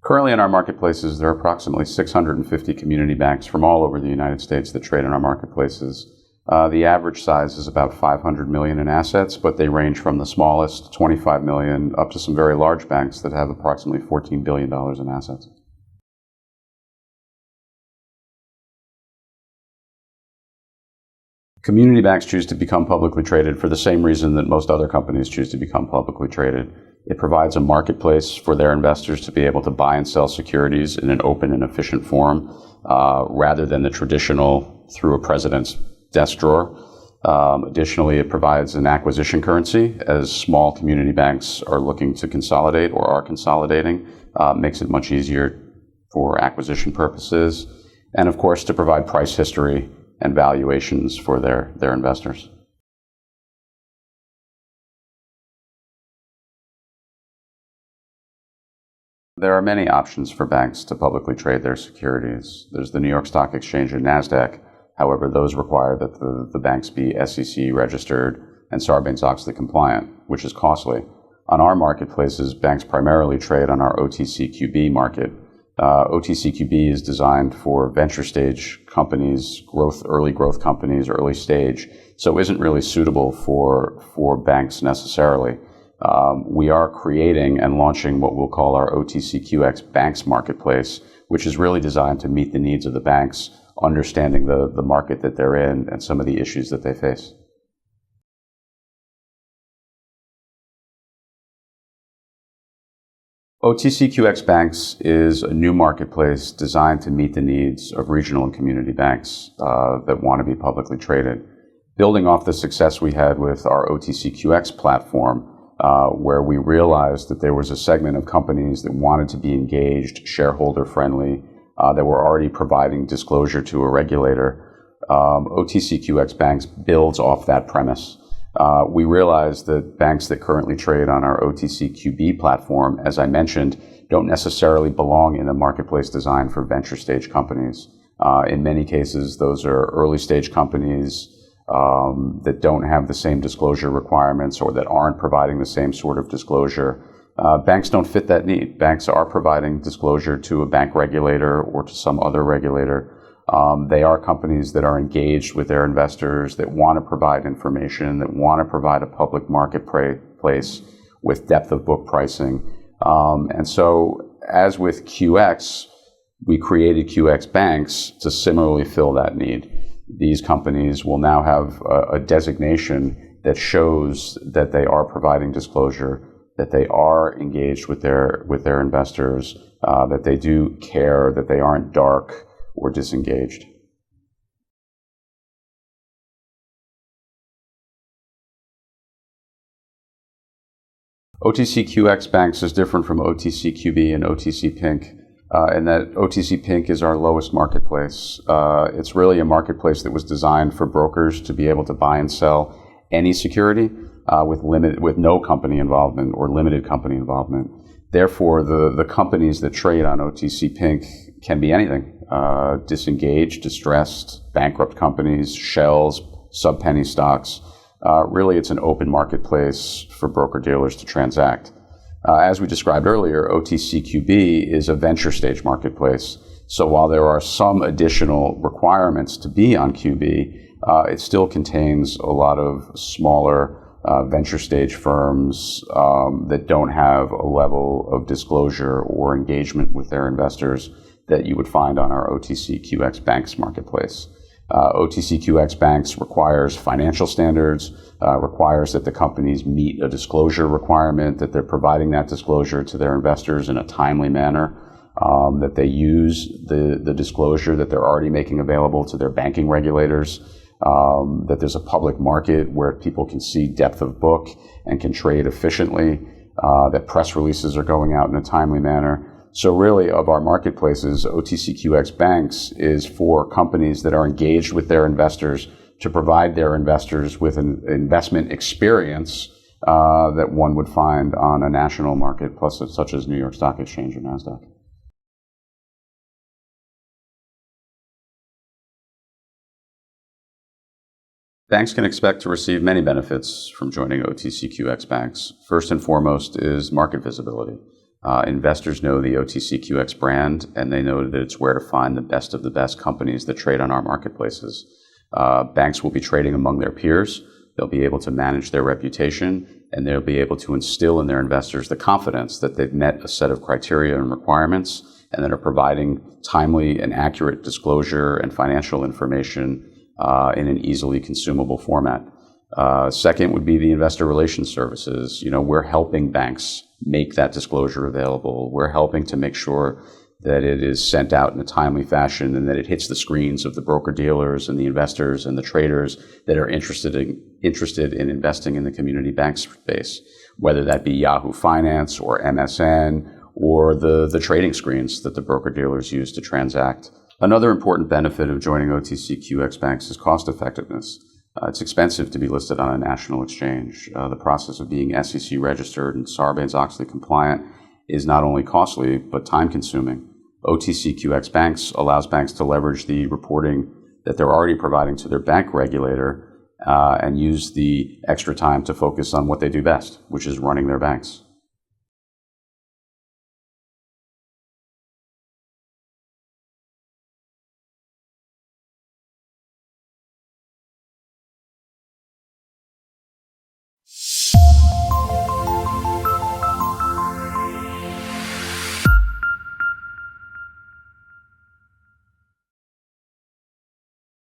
Currently in our marketplaces, there are approximately 650 community banks from all over the United States that trade in our marketplaces. The average size is about 500 million in assets, but they range from the smallest, 25 million, up to some very large banks that have approximately $14 billion in assets. Community banks choose to become publicly traded for the same reason that most other companies choose to become publicly traded. It provides a marketplace for their investors to be able to buy and sell securities in an open and efficient form, rather than the traditional through a president's desk drawer. Additionally, it provides an acquisition currency as small community banks are looking to consolidate or are consolidating. Makes it much easier for acquisition purposes. And of course, to provide price history and valuations for their investors. There are many options for banks to publicly trade their securities. There's the New York Stock Exchange and NASDAQ. However, those require that the banks be SEC registered and Sarbanes-Oxley compliant, which is costly. On our marketplaces, banks primarily trade on our OTCQB market. OTCQB is designed for venture stage companies, early growth companies, early stage, so isn't really suitable for banks necessarily. We are creating and launching what we'll call our OTCQX Banks marketplace, which is really designed to meet the needs of the banks, understanding the market that they're in and some of the issues that they face. OTCQX Banks is a new marketplace designed to meet the needs of regional and community banks that want to be publicly traded. Building off the success we had with our OTCQX platform, where we realized that there was a segment of companies that wanted to be engaged, shareholder-friendly, that were already providing disclosure to a regulator. OTCQX Banks builds off that premise. We realized that banks that currently trade on our OTCQB platform, as I mentioned, don't necessarily belong in a marketplace designed for venture stage companies. In many cases, those are early stage companies that don't have the same disclosure requirements or that aren't providing the same sort of disclosure. Banks don't fit that need. Banks are providing disclosure to a bank regulator or to some other regulator. They are companies that are engaged with their investors, that want to provide information, that want to provide a public marketplace with depth of book pricing. And so, as with QX, we created QX Banks to similarly fill that need. These companies will now have a designation that shows that they are providing disclosure, that they are engaged with their investors, that they do care, that they aren't dark or disengaged. OTCQX Banks is different from OTCQB and OTC Pink in that OTC Pink is our lowest marketplace. It's really a marketplace that was designed for brokers to be able to buy and sell any security with no company involvement or limited company involvement. Therefore, the companies that trade on OTC Pink can be anything. Disengaged, distressed, bankrupt companies, shells, sub-penny stocks. Really, it's an open marketplace for broker-dealers to transact. As we described earlier, OTCQB is a venture stage marketplace. So while there are some additional requirements to be on QB, it still contains a lot of smaller venture stage firms that don't have a level of disclosure or engagement with their investors that you would find on our OTCQX Banks marketplace. OTCQX Banks requires financial standards, requires that the companies meet a disclosure requirement, that they're providing that disclosure to their investors in a timely manner, that they use the disclosure that they're already making available to their banking regulators, that there's a public market where people can see depth of book and can trade efficiently, that press releases are going out in a timely manner. So really, of our marketplaces, OTCQX Banks is for companies that are engaged with their investors to provide their investors with an investment experience that one would find on a national market, plus such as New York Stock Exchange or NASDAQ. Banks can expect to receive many benefits from joining OTCQX Banks. First and foremost is market visibility. Investors know the OTCQX brand, and they know that it's where to find the best of the best companies that trade on our marketplaces. Banks will be trading among their peers. They'll be able to manage their reputation, and they'll be able to instill in their investors the confidence that they've met a set of criteria and requirements and that are providing timely and accurate disclosure and financial information in an easily consumable format. Second would be the investor relations services. We're helping banks make that disclosure available. We're helping to make sure that it is sent out in a timely fashion and that it hits the screens of the broker-dealers and the investors and the traders that are interested in investing in the community bank space, whether that be Yahoo Finance or MSN or the trading screens that the broker-dealers use to transact. Another important benefit of joining OTCQX Banks is cost effectiveness. It's expensive to be listed on a national exchange. The process of being SEC registered and Sarbanes-Oxley compliant is not only costly, but time-consuming. OTCQX Banks allows banks to leverage the reporting that they're already providing to their bank regulator and use the extra time to focus on what they do best, which is running their banks.